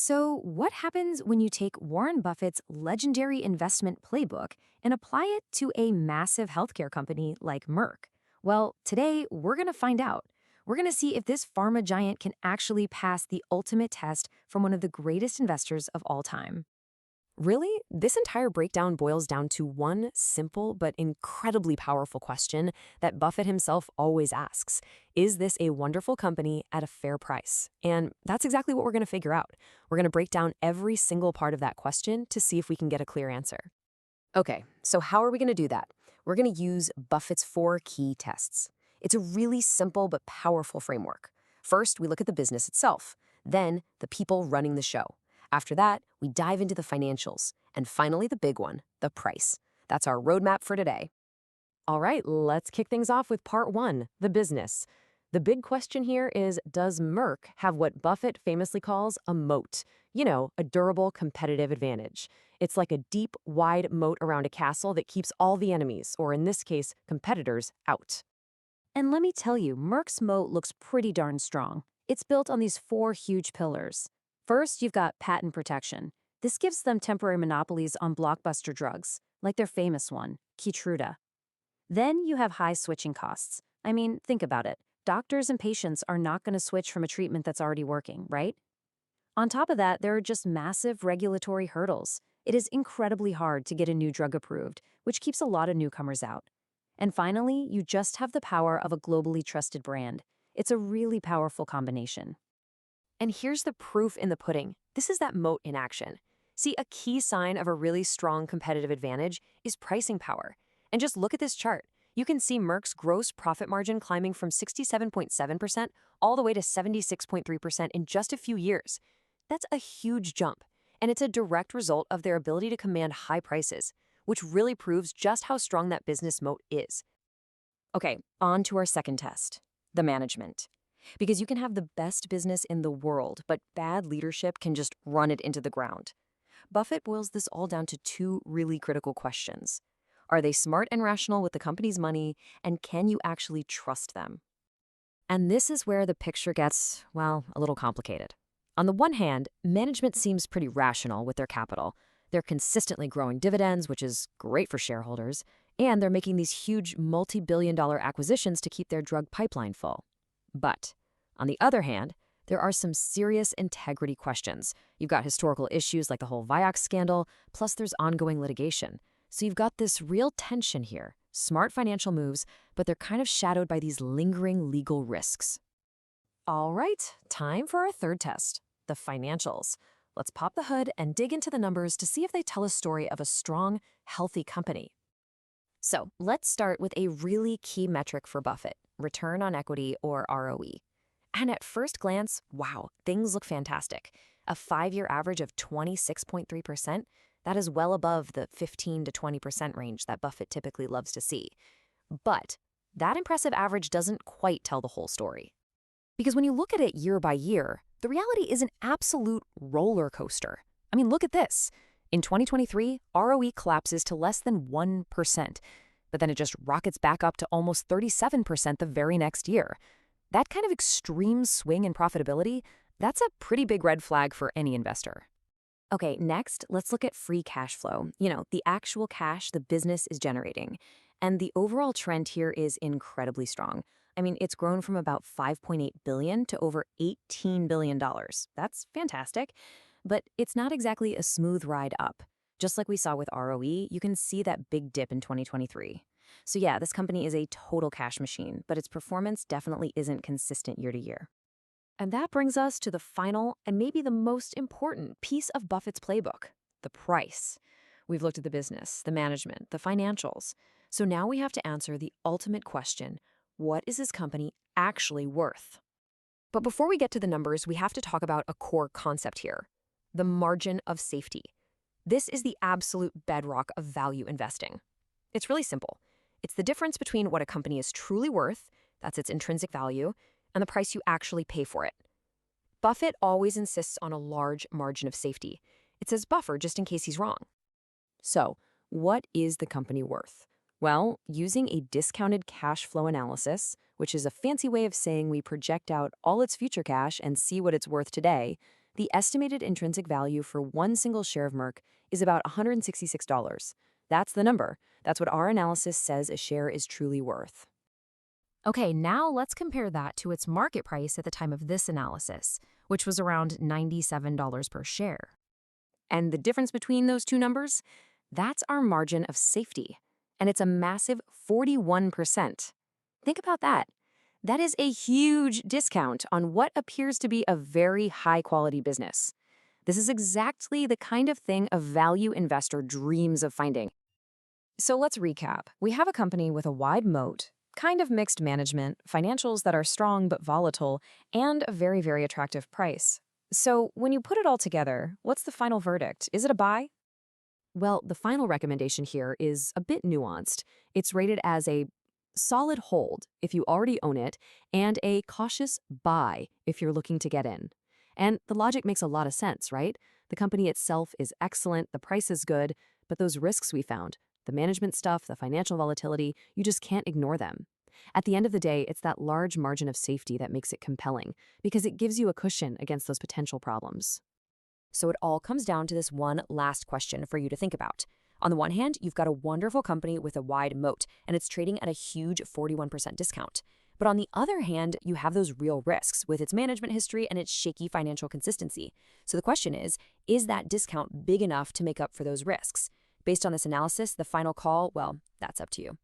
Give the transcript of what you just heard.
So, what happens when you take Warren Buffett's legendary investment playbook and apply it to a massive healthcare company like Merck? Well, today we're going to find out. We're going to see if this pharma giant can actually pass the ultimate test from one of the greatest investors of all time. Really? This entire breakdown boils down to one simple but incredibly powerful question that Buffett himself always asks. Is this a wonderful company at a fair price? And that's exactly what we're going to figure out. We're going to break down every single part of that question to see if we can get a clear answer. Okay, so how are we going to do that? We're going to use Buffett's four key tests. It's a really simple but powerful framework. First, we look at the business itself, then the people running the show. After that, we dive into the financials, and finally the big one, the price. That's our roadmap for today. All right, let's kick things off with part one, the business. The big question here is, does Merck have what Buffett famously calls a moat? You know, a durable competitive advantage. It's like a deep, wide moat around a castle that keeps all the enemies, or in this case, competitors, out. And let me tell you, Merck's moat looks pretty darn strong. It's built on these four huge pillars. First, you've got patent protection. This gives them temporary monopolies on blockbuster drugs, like their famous one, Keytruda. Then you have high switching costs. I mean, think about it. Doctors and patients are not going to switch from a treatment that's already working, right? On top of that, there are just massive regulatory hurdles. It is incredibly hard to get a new drug approved, which keeps a lot of newcomers out. And finally, you just have the power of a globally trusted brand. It's a really powerful combination. And here's the proof in the pudding. This is that moat in action. See, a key sign of a really strong competitive advantage is pricing power. And just look at this chart. You can see Merck's gross profit margin climbing from 67.7% all the way to 76.3% in just a few years. That's a huge jump, and it's a direct result of their ability to command high prices, which really proves just how strong that business moat is. Okay, on to our second test, the management. Because you can have the best business in the world, but bad leadership can just run it into the ground. Buffett boils this all down to two really critical questions. Are they smart and rational with the company's money, and can you actually trust them? And this is where the picture gets, well, a little complicated. On the one hand, management seems pretty rational with their capital. They're consistently growing dividends, which is great for shareholders, and they're making these huge multi-billion-dollar acquisitions to keep their drug pipeline full. But on the other hand, there are some serious integrity questions. You've got historical issues like the whole Vioxx scandal, plus there's ongoing litigation. So you've got this real tension here, smart financial moves, but they're kind of shadowed by these lingering legal risks. All right, time for our third test, the financials. Let's pop the hood and dig into the numbers to see if they tell a story of a strong, healthy company. So let's start with a really key metric for Buffett, return on equity or ROE. And at first glance, wow, things look fantastic. A 5-year average of 26.3%, that is well above the 15 to 20% range that Buffett typically loves to see. But that impressive average doesn't quite tell the whole story. Because when you look at it year by year, the reality is an absolute roller coaster. I mean, look at this. In 2023, ROE collapses to less than 1%, but then it just rockets back up to almost 37% the very next year. That kind of extreme swing in profitability, that's a pretty big red flag for any investor. Okay, next, let's look at free cash flow. You know, the actual cash the business is generating. And the overall trend here is incredibly strong. I mean, it's grown from about $5.8 billion to over $18 billion. That's fantastic. But it's not exactly a smooth ride up. Just like we saw with ROE, you can see that big dip in 2023. So yeah, this company is a total cash machine, but its performance definitely isn't consistent year to year. And that brings us to the final and maybe the most important piece of Buffett's playbook, the price. We've looked at the business, the management, the financials. So now we have to answer the ultimate question, what is this company actually worth? But before we get to the numbers, we have to talk about a core concept here, the margin of safety. This is the absolute bedrock of value investing. It's really simple. It's the difference between what a company is truly worth, that's its intrinsic value, and the price you actually pay for it. Buffett always insists on a large margin of safety. It's his buffer just in case he's wrong. So, what is the company worth? Well, using a discounted cash flow analysis, which is a fancy way of saying we project out all its future cash and see what it's worth today, The estimated intrinsic value for one single share of Merck is about $166. That's the number. That's what our analysis says a share is truly worth. Okay, now let's compare that to its market price at the time of this analysis, which was around $97 per share. And the difference between those two numbers? That's our margin of safety. And it's a massive 41%. Think about that. That is a huge discount on what appears to be a very high-quality business. This is exactly the kind of thing a value investor dreams of finding. So let's recap. We have a company with a wide moat, kind of mixed management, financials that are strong but volatile, and a very, very attractive price. So when you put it all together, what's the final verdict? Is it a buy? Well, the final recommendation here is a bit nuanced. It's rated as a solid hold if you already own it, and a cautious buy if you're looking to get in. And the logic makes a lot of sense, right? The company itself is excellent, the price is good, but those risks we found, the management stuff, the financial volatility, you just can't ignore them. At the end of the day, it's that large margin of safety that makes it compelling, because it gives you a cushion against those potential problems. So it all comes down to this one last question for you to think about. On the one hand, you've got a wonderful company with a wide moat, and it's trading at a huge 41% discount. But on the other hand, you have those real risks with its management history and its shaky financial consistency. So the question is that discount big enough to make up for those risks? Based on this analysis, the final call, well, that's up to you.